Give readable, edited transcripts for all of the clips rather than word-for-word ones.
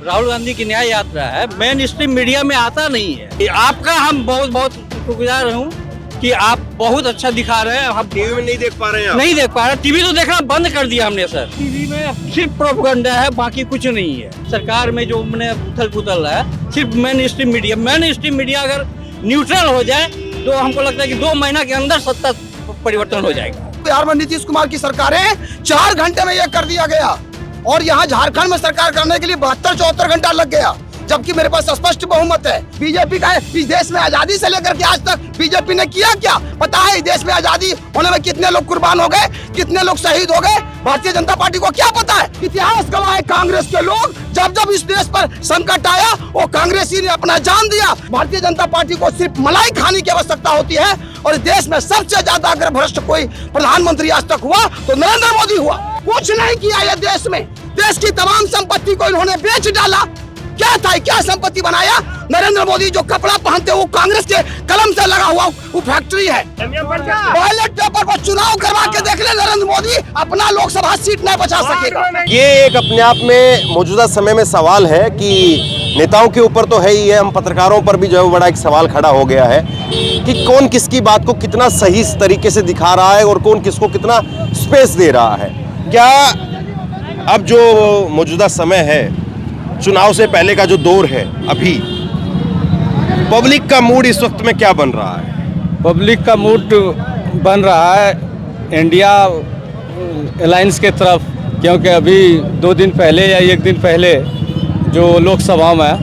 राहुल गांधी की न्याय यात्रा है, मेन स्ट्रीम मीडिया में आता नहीं है। आपका हम बहुत बहुत शुक्रगुजार हूँ कि आप बहुत अच्छा दिखा रहे हैं। हम टीवी में नहीं देख पा रहे हैं, नहीं देख पा रहे। टीवी तो देखना बंद कर दिया हमने सर। टीवी में सिर्फ प्रोपेगेंडा है, बाकी कुछ नहीं है। सरकार में जो मैंने उथल पुथल है, सिर्फ मेन स्ट्रीम मीडिया अगर न्यूट्रल हो जाए तो हमको लगता है कि 2 महीना के अंदर सत्ता परिवर्तन हो जाएगा। बिहार में नीतीश कुमार की सरकारें 4 घंटे में ये कर दिया गया और यहाँ झारखंड में सरकार करने के लिए 72-74 घंटा लग गया, जबकि मेरे पास स्पष्ट बहुमत है। बीजेपी का इस देश में आजादी से लेकर के आज तक बीजेपी ने किया क्या पता है? इस देश में आजादी होने में कितने लोग कुर्बान हो गए, कितने लोग शहीद हो गए, भारतीय जनता पार्टी को क्या पता है? इतिहास गवाह है कांग्रेस के लोग, जब जब इस देश पर संकट आया वो कांग्रेसी ने अपना जान दिया। भारतीय जनता पार्टी को सिर्फ मलाई खाने की आवश्यकता होती है और इस देश में सबसे ज्यादा अगर भ्रष्ट कोई प्रधानमंत्री आज तक हुआ तो नरेंद्र मोदी हुआ। कुछ नहीं किया ये देश में, देश की तमाम संपत्ति को इन्होंने बेच डाला। क्या था, क्या संपत्ति बनाया? नरेंद्र मोदी जो कपड़ा पहनते वो कांग्रेस के कलम से लगा हुआ वो फैक्ट्री है। बैलेट पेपर पर चुनाव करवा के देख ले, नरेंद्र मोदी अपना लोकसभा सीट नहीं बचा सकेगा। ये एक अपने आप में मौजूदा समय में सवाल है कि नेताओं के ऊपर तो है ही है, हम पत्रकारों पर भी जो है बड़ा एक सवाल खड़ा हो गया है कि कौन किसकी बात को कितना सही तरीके से दिखा रहा है और कौन किसको कितना स्पेस दे रहा है। क्या अब जो मौजूदा समय है, चुनाव से पहले का जो दौर है, अभी पब्लिक का मूड इस वक्त में क्या बन रहा है? पब्लिक का मूड बन रहा है इंडिया अलायंस के तरफ, क्योंकि अभी 2 दिन पहले या 1 दिन पहले जो लोकसभा में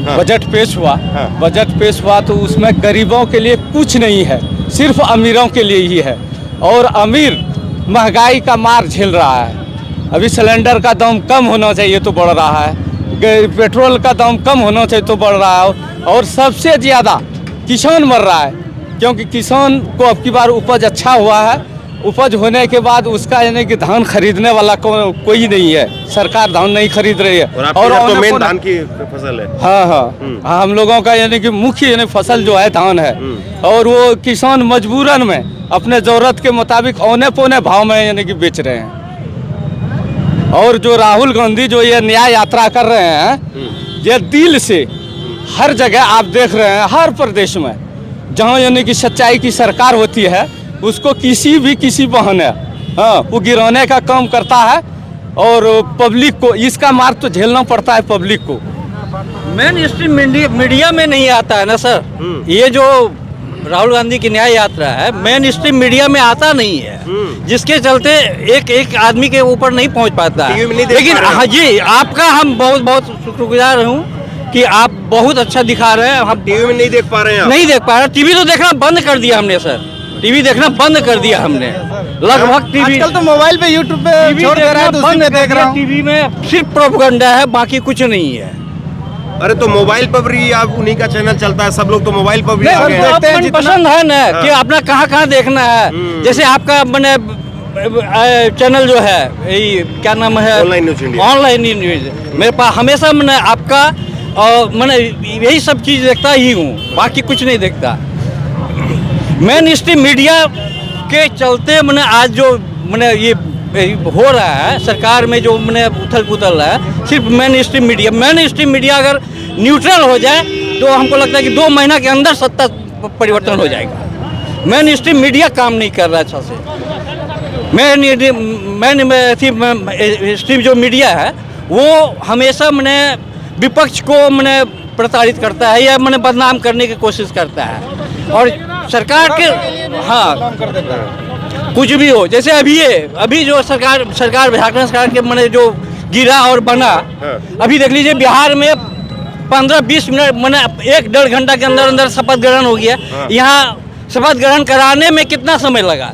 बजट पेश हुआ, बजट पेश हुआ तो उसमें गरीबों के लिए कुछ नहीं है, सिर्फ अमीरों के लिए ही है। और अमीर महंगाई का मार झेल रहा है। अभी सिलेंडर का दाम कम होना चाहिए तो बढ़ रहा है, पेट्रोल का दाम कम होना चाहिए तो बढ़ रहा है, और सबसे ज़्यादा किसान मर रहा है, क्योंकि किसान को अब की बार उपज अच्छा हुआ है। उपज होने के बाद उसका यानी कि धान खरीदने वाला कोई नहीं है, सरकार धान नहीं खरीद रही है। और तो मेन धान की फसल है। हाँ, हम लोगों का यानी कि मुख्य यानी फसल जो है धान है, और वो किसान मजबूरन में अपने ज़रूरत के मुताबिक औने पौने भाव में यानी कि बेच रहे हैं। और जो राहुल गांधी जो ये न्याय यात्रा कर रहे हैं, ये दिल से हर जगह आप देख रहे हैं, हर प्रदेश में जहाँ यानी कि सच्चाई की सरकार होती है उसको किसी बहाने वो गिराने का काम करता है, और पब्लिक को इसका मार तो झेलना पड़ता है पब्लिक को। मेन स्ट्रीम मीडिया में नहीं आता है ना सर। ये जो राहुल गांधी की न्याय यात्रा है, मेन स्ट्रीम मीडिया में आता नहीं है, जिसके चलते एक आदमी के ऊपर नहीं पहुंच पाता है। लेकिन हाँ जी, आपका हम बहुत बहुत शुक्रगुजार हूँ कि आप बहुत अच्छा दिखा रहे हैं। हम टीवी में नहीं देख पा रहे हैं, नहीं देख पा रहे। टीवी तो देखना बंद कर दिया हमने सर। टीवी देखना बंद कर दिया हमने लगभग। टीवी आजकल तो मोबाइल पे यूट्यूब पे छोड़ दे रहा है, तो उसी में देख रहा हूँ। टीवी में सिर्फ प्रोपेगेंडा है, बाकी कुछ नहीं है। अरे तो मोबाइल पर भी आप उन्हीं का चैनल चलता है, सब लोग तो मोबाइल पर भी आ गए हैं। अपन पसंद है ना कि अपना कहाँ देखना है। जैसे आपका मैंने चैनल जो है, क्या नाम है, online news India. Online news मेरे पास हमेशा मैंने आपका और मैंने यही सब चीज़ देखता ही हूँ, बाकी कुछ नहीं देखता। मेन स्ट्रीम मीडिया के चलते मैंने आज जो मैंने ये हो रहा है सरकार में जो मैंने उथल पुथल है, सिर्फ मेन स्ट्रीम मीडिया अगर न्यूट्रल हो जाए तो हमको लगता है कि 2 महीना के अंदर सत्ता परिवर्तन हो जाएगा। मेन स्ट्रीम मीडिया काम नहीं कर रहा अच्छा से। मेन स्ट्रीम जो मीडिया है वो हमेशा मैंने विपक्ष को मैंने प्रताड़ित करता है या मैंने बदनाम करने की कोशिश करता है, और सरकार के कुछ भी हो। जैसे अभी जो सरकार झारखंड सरकार के मैंने जो गिरा और बना, अभी देख लीजिए बिहार में 15-20 मिनट मैंने 1-1.5 घंटा के अंदर शपथ ग्रहण हो गया। यहाँ शपथ ग्रहण कराने में कितना समय लगा?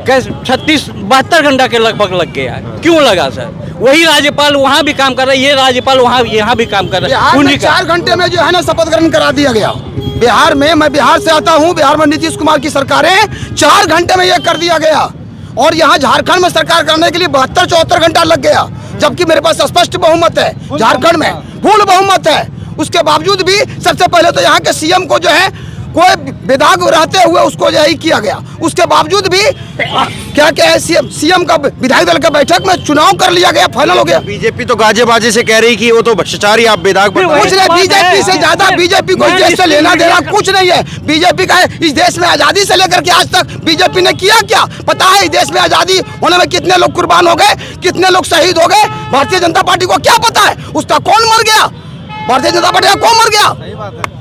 36-72 घंटा के लगभग लग गया। क्यों लगा सर? वही राज्यपाल वहाँ भी काम कर रहा है, ये राज्यपाल यहाँ भी काम कर रहा है। उन्हीं 4 घंटे में जो है ना शपथ ग्रहण करा दिया गया। बिहार में, मैं बिहार से आता हूँ, बिहार में नीतीश कुमार की सरकारें 4 घंटे में ये कर दिया गया और यहाँ झारखंड में सरकार करने के लिए 72-74 घंटा लग गया, जबकि मेरे पास स्पष्ट बहुमत है। झारखंड में फुल बहुमत है, उसके बावजूद भी सबसे पहले तो यहाँ के सीएम को जो है कोई विधायक रहते हुए उसको यही किया गया। उसके बावजूद भी क्या क्या है, सीएम का विधायक दल का बैठक में चुनाव कर लिया गया, फाइनल हो गया। बीजेपी तो गाजे बाजे से कह रही कि वो तो भ्रष्टाचार ही, आप विधायक कुछ नहीं, बीजेपी से ज्यादा बीजेपी को इस देश से लेना देना कुछ नहीं है। बीजेपी का इस देश में आजादी से लेकर के आज तक बीजेपी ने किया क्या पता है? इस देश में आजादी होने में कितने लोग कुर्बान हो गए, कितने लोग शहीद हो गए, भारतीय जनता पार्टी को क्या पता है? उसका कौन मर गया? भारतीय जनता पार्टी का कौन मर गया?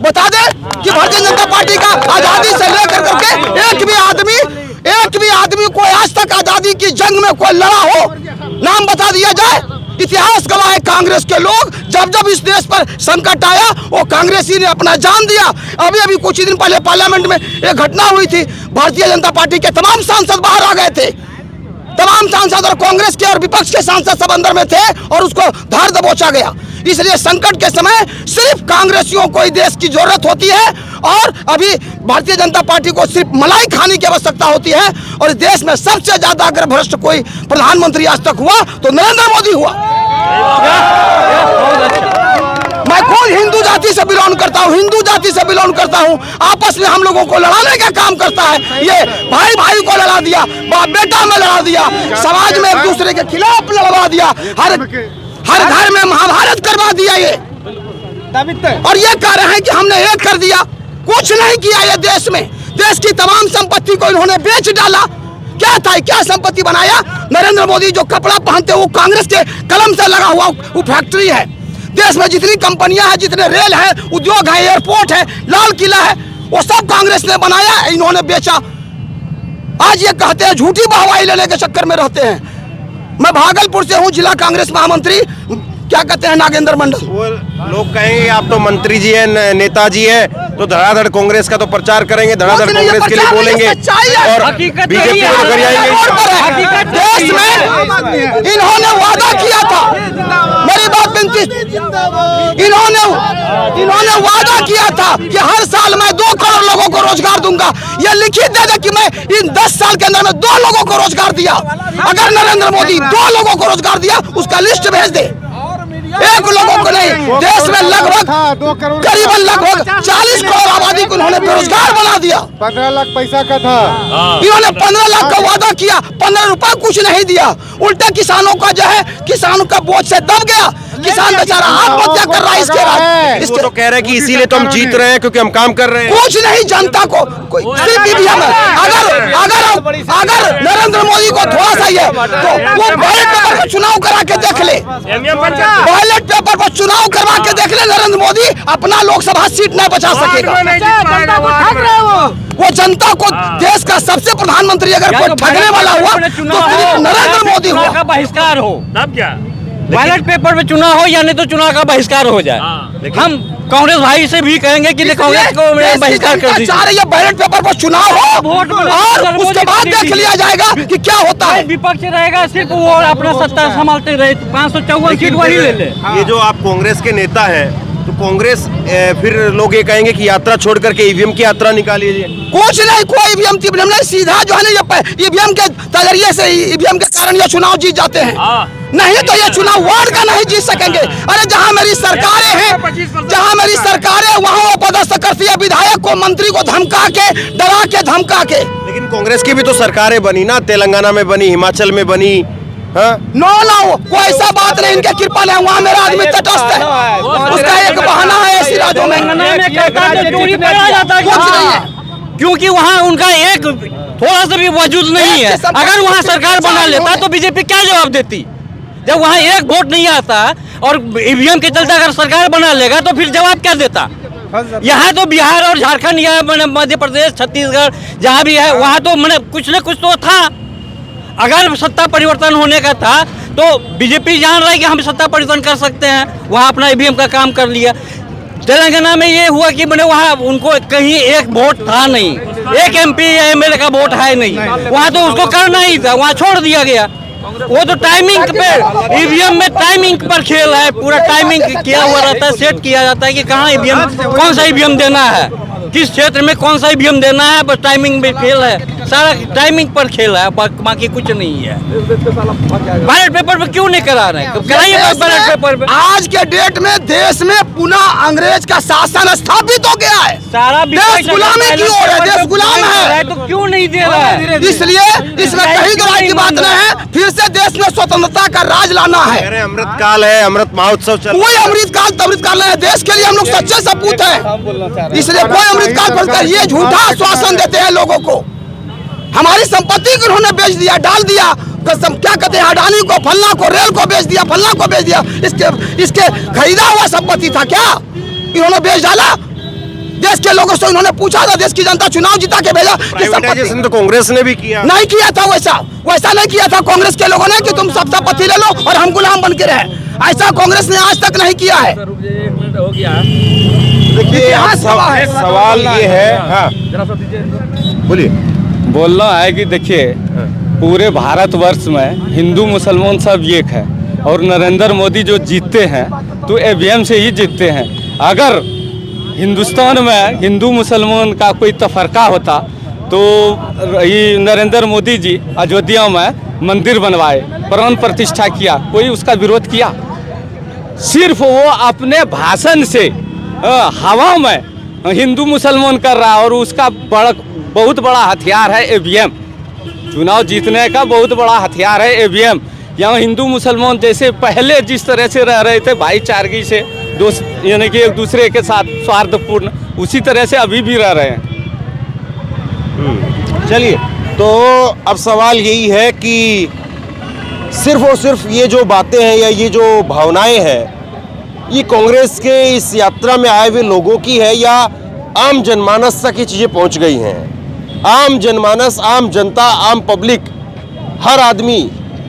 बता दे कि भारतीय जनता पार्टी का आजादी से लेकर करके एक भी आदमी कोई आज तक आजादी की जंग में कोई लड़ा हो, नाम बता दिया जाए। इतिहास गवाह है, कांग्रेस के लोग जब जब इस देश पर संकट आया वो कांग्रेसी ने अपना जान दिया। अभी कुछ ही दिन पहले पार्लियामेंट में एक घटना हुई थी, भारतीय जनता पार्टी के तमाम सांसद बाहर आ गए थे, तमाम सांसद, और कांग्रेस के और विपक्ष के सांसद सब अंदर में थे और उसको धार दबोचा गया। इसलिए संकट के समय सिर्फ कांग्रेसियों को ही देश की जरूरत होती है और अभी भारतीय जनता पार्टी को सिर्फ मलाई खाने की आवश्यकता होती है। और इस देश में सबसे ज्यादा अगर भ्रष्ट कोई प्रधानमंत्री आज तक हुआ तो नरेंद्र मोदी हुआ। मैं खुद हिंदू जाति से बिलोंग करता हूँ, हिंदू जाति से बिलोंग करता हूँ। आपस में हम लोगों को लड़ाने का काम करता है ये, भाई भाई को लड़ा दिया, बाप बेटा में लड़ा दिया, समाज में एक दूसरे के खिलाफ लड़वा दिया, हर घर में महाभारत करवा दिया ये, और ये कह रहे हैं कि हमने ये कर दिया। कुछ नहीं किया ये देश में, देश की तमाम संपत्ति को इन्होंने बेच डाला। क्या था, क्या संपत्ति बनाया? नरेंद्र मोदी जो कपड़ा पहनते वो कांग्रेस के कलम से लगा हुआ वो फैक्ट्री है। देश में जितनी कंपनियां हैं, जितने रेल है, उद्योग है, एयरपोर्ट है, लाल किला है, वो सब कांग्रेस ने बनाया, इन्होंने बेचा। आज ये कहते हैं, झूठी वाहवाही लेने के चक्कर में रहते हैं। मैं भागलपुर से हूँ, जिला कांग्रेस महामंत्री, क्या कहते हैं, नागेंद्र मंडल। वो लोग कहेंगे आप तो मंत्री जी हैं, नेताजी हैं, तो धड़ाधड़ कांग्रेस का तो प्रचार करेंगे, धड़ाधड़ कांग्रेस के लिए बोलेंगे और बीजेपी को कर आएंगे। देश में इन्होंने वादा किया था, मेरी बात इन्होंने वादा किया था कि हर साल मैं 2 करोड़ लोगों को रोजगार दूंगा। ये लिखित दे दे कि मैं इन 10 साल के अंदर में 2 लोगों को रोजगार दिया। अगर नरेंद्र मोदी 2 लोगों को रोजगार दिया उसका लिस्ट भेज दे, 1 लोगों को नहीं। देश में करीबन लगभग 40 करोड़ आबादी को उन्होंने बेरोजगार बना दिया। 15 लाख पैसा का था, इन्होंने 15 लाख का वादा किया, 15 रुपए कुछ नहीं दिया। उल्टा किसानों का जो है, किसानों का बोझ से दब गया, किसान बेचारा आत्महत्या कर रहा है। इसके तो कह रहे हैं कि इसीलिए तो हम जीत रहे हैं क्योंकि हम काम कर रहे हैं। कुछ नहीं, जनता को सिर्फ ईवीएम है। अगर नरेंद्र मोदी को थोड़ा सा ये तो वो बैलेट पेपर पर चुनाव करा के देख ले, बैलेट पेपर पर चुनाव करवा के देख ले, नरेंद्र मोदी अपना लोकसभा सीट नहीं बचा सकेगा। वो जनता को, देश का सबसे प्रधानमंत्री अगर कोई ठगने वाला हुआ तो सिर्फ नरेंद्र मोदी हुआ। बहिष्कार हो, तब क्या बैलेट पेपर में चुनाव हो या नहीं तो चुनाव का बहिष्कार हो जाए। हम कांग्रेस भाई से भी कहेंगे कि कांग्रेस को बहिष्कार कर दीजिए। चाह रही है बैलेट पेपर पर चुनाव हो और उसके बाद देख लिया जाएगा कि क्या होता है। विपक्ष रहेगा, सिर्फ वो अपना सत्ता संभालते रहे, 554 सीट वही ले ले। ये जो आप कांग्रेस के नेता हैं, तो कांग्रेस फिर लोग ये कहेंगे कि यात्रा छोड़ करके ईवीएम की यात्रा निकालिए। कुछ नहीं, कोई ईवीएम नहीं, सीधा जो है ना ये ईवीएम के नजरिए से, ईवीएम के कारण ये चुनाव जीत जाते हैं। नहीं तो ये चुनाव वार्ड का नहीं जीत सकेंगे। अरे जहाँ मेरी सरकारें हैं, जहाँ मेरी सरकारें, वहाँ वो पदस्थ करती है विधायक को, मंत्री को धमका के, डरा के, धमका के। लेकिन कांग्रेस की भी तो सरकारें बनी ना, तेलंगाना में बनी, हिमाचल में बनी। नो कोई ऐसा बात नहीं, इनके कृपा है, वहाँ मेरा आदमी तटस्थ है, उसका एक बहाना है ऐसी राज्यों में कुछ नहीं है, क्योंकि वहाँ उनका एक थोड़ा सा भी वजूद नहीं है। अगर वहाँ सरकार बना लेता तो बीजेपी क्या जवाब देती? जब वहाँ एक वोट नहीं आता और ईवीएम के चलते अगर सरकार बना लेगा तो फिर जवाब क्या देता? यहाँ तो बिहार और झारखंड या मध्य प्रदेश, छत्तीसगढ़ जहाँ भी है, वहाँ तो मैंने कुछ न कुछ तो था। अगर सत्ता परिवर्तन होने का था तो बीजेपी जान रहा है कि हम सत्ता परिवर्तन कर सकते हैं, वहाँ अपना ईवीएम का काम कर लिया। तेलंगाना में ये हुआ कि मैंने वहाँ उनको कहीं एक वोट था नहीं, एक एमपी या एमएलए का वोट है नहीं, वहाँ तो उसको करना ही था, वहाँ छोड़ दिया गया। वो तो टाइमिंग पे, ईवीएम में टाइमिंग पर खेल है, पूरा टाइमिंग किया हुआ रहता है, सेट किया जाता है कि कहाँ ईवीएम, कौन सा ईवीएम देना है। किस क्षेत्र में कौन सा ईवीएम देना है, बस टाइमिंग में खेल है, सारा टाइमिंग पर खेल है, बाकी कुछ नहीं है। बैलेट पेपर पर क्यों नहीं करा रहे हैं? कराइए बैलेट पेपर पे। आज के डेट में देश में पुनः अंग्रेज का शासन स्थापित हो गया है। सारा देश गुलामी की ओर है, देश गुलाम है। तो क्यों नहीं दे रहा है? इसलिए इसमें कहीं दो राय की बात नहीं है। फिर से देश में स्वतंत्रता का राज लाना है। अरे अमृत काल है, अमृत महोत्सव चल कोई अमृत काल नहीं है। देश के लिए हम लोग सच्चे सपूत हैं। इसलिए कोई अमृत काल पर ये झूठा आश्वासन देते हैं लोगों को। हमारी संपत्ति को उन्होंने बेच दिया, डाल दिया। क्या कहते हैं, अडानी को, फल्ला को, रेल को बेच दिया, फल्ला को बेच दिया। इसके खरीदा हुआ संपत्ति था क्या, इन्होंने बेच डाला। देश के लोगों से इन्होंने पूछा था, देश की जनता चुनाव जिता के भेजा। प्राइवेटाइजेशन तो कांग्रेस ने भी किया। नहीं किया था वैसा नहीं किया था कांग्रेस के लोगों ने कि तुम सब संपत्ति ले लो और हम गुलाम बन के रहे। ऐसा कांग्रेस ने आज तक नहीं किया है। देखिए सवाल ये है, हाँ बोलिए। बोलना है कि देखिए पूरे भारतवर्ष में हिंदू मुसलमान सब एक है और नरेंद्र मोदी जो जीतते हैं तो ईवीएम से ही जीतते हैं। अगर हिंदुस्तान में हिंदू मुसलमान का कोई तफरका होता तो ये नरेंद्र मोदी जी अयोध्या में मंदिर बनवाए, प्राण प्रतिष्ठा किया, कोई उसका विरोध किया? सिर्फ वो अपने भाषण से हवा में हिंदू मुसलमान कर रहा है और उसका बहुत बड़ा हथियार है ईवीएम। चुनाव जीतने का बहुत बड़ा हथियार है ईवीएम। यहाँ हिंदू मुसलमान जैसे पहले जिस तरह से रह रहे थे भाईचारगी से, दोस्त यानी कि एक दूसरे के साथ स्वार्थपूर्ण, उसी तरह से अभी भी रह रहे हैं। चलिए, तो अब सवाल यही है कि सिर्फ और सिर्फ ये जो बातें हैं या ये जो भावनाएं हैं, ये कांग्रेस के इस यात्रा में आए हुए लोगों की है या आम जनमानस तक ये चीज़ें पहुंच गई हैं? आम जनमानस, आम जनता, आम पब्लिक, हर आदमी,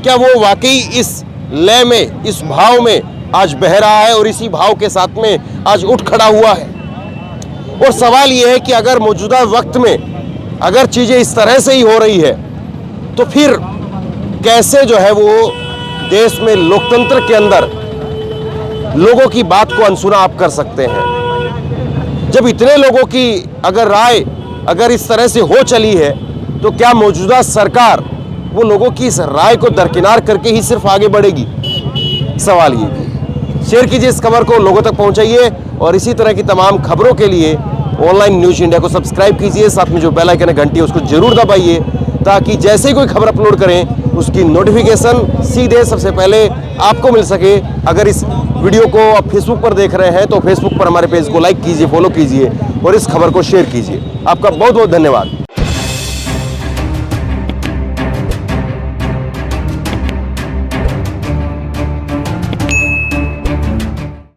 क्या वो वाकई इस लय में, इस भाव में आज बह रहा है और इसी भाव के साथ में आज उठ खड़ा हुआ है? और सवाल ये है कि अगर मौजूदा वक्त में अगर चीज़ें इस तरह से ही हो रही है तो फिर कैसे जो है वो देश में लोकतंत्र के अंदर लोगों की बात को अनसुना आप कर सकते हैं? जब इतने लोगों की अगर राय अगर इस तरह से हो चली है तो क्या मौजूदा सरकार वो लोगों की इस राय को दरकिनार करके ही सिर्फ आगे बढ़ेगी? सवाल ये भी। शेयर कीजिए इस खबर को, लोगों तक पहुंचाइए और इसी तरह की तमाम खबरों के लिए ऑनलाइन न्यूज इंडिया को सब्सक्राइब कीजिए। साथ में जो बेल आइकन है घंटी उसको जरूर दबाइए ताकि जैसे ही कोई खबर अपलोड करें उसकी नोटिफिकेशन सीधे सबसे पहले आपको मिल सके। अगर इस वीडियो को आप फेसबुक पर देख रहे हैं तो फेसबुक पर हमारे पेज को लाइक कीजिए, फॉलो कीजिए और इस खबर को शेयर कीजिए। आपका बहुत बहुत धन्यवाद।